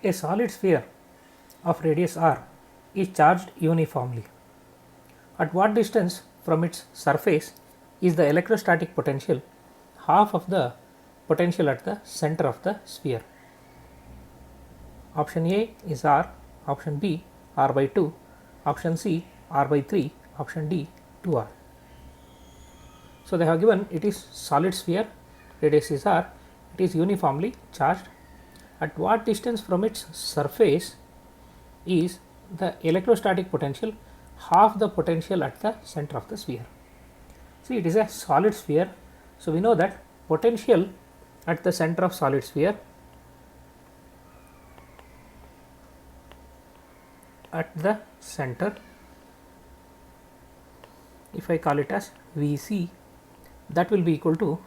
A solid sphere of radius r is charged uniformly. At what distance from its surface is the electrostatic potential half of the potential at the center of the sphere? Option A is r, option B r by 2, option C r by 3, option D 2r. So, they have given it is solid sphere, radius is r, it is uniformly charged. At what distance from its surface is the electrostatic potential half the potential at the center of the sphere? See, it is a solid sphere. So, we know that potential at the center of solid sphere at the center, if I call it as Vc, that will be equal to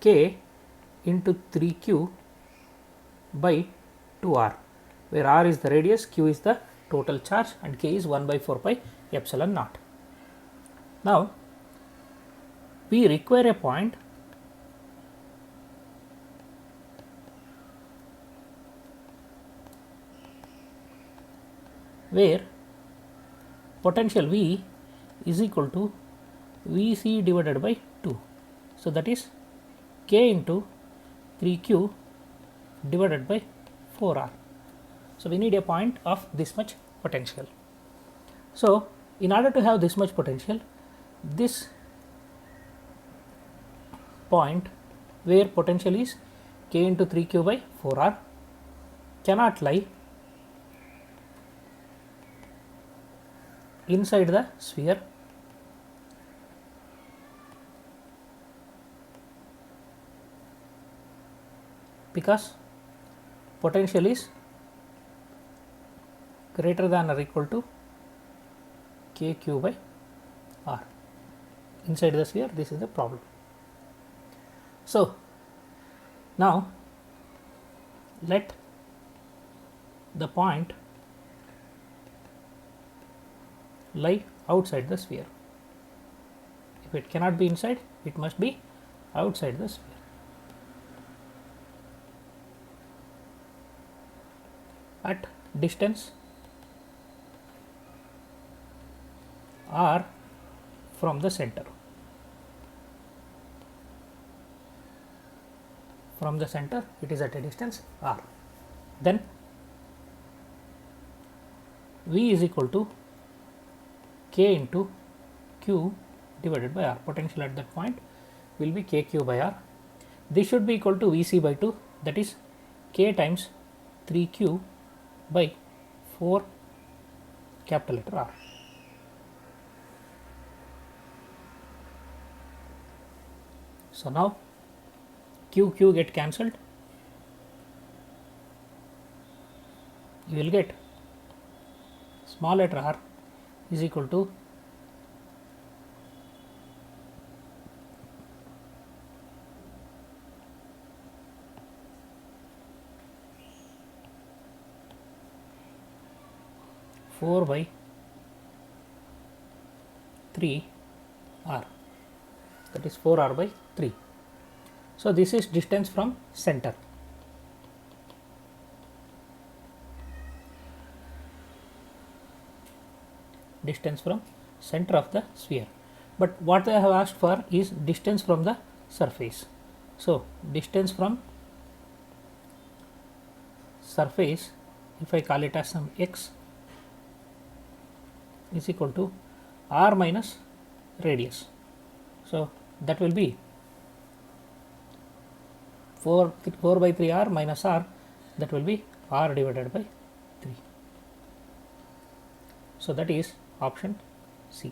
k into 3q by 2r, where r is the radius, q is the total charge and k is 1 by 4 pi epsilon naught. Now, we require a point where potential V is equal to Vc divided by 2. So, that is k into 3q divided by 4r. So, we need a point of this much potential. So, in order to have this much potential, this point where potential is k into 3q by 4r cannot lie inside the sphere, because potential is greater than or equal to kq by r. Inside the sphere, this is the problem. So, now let the point lie outside the sphere. If it cannot be inside, it must be outside the sphere. At distance r from the center. From the center, it is at a distance r. Then V is equal to k into q divided by r. Potential at that point will be kq by r. This should be equal to Vc by 2, that is k times 3q by 4 capital letter R. So, now q get cancelled, you will get small letter r is equal to four by 3 r, that is 4 r by 3. So, this is distance from center. Distance from center of the sphere, but what I have asked for is distance from the surface. So, distance from surface, if I call it as some x, is equal to r minus radius. So, that will be 4 by 3 r minus r, that will be r divided by 3. So, that is option C.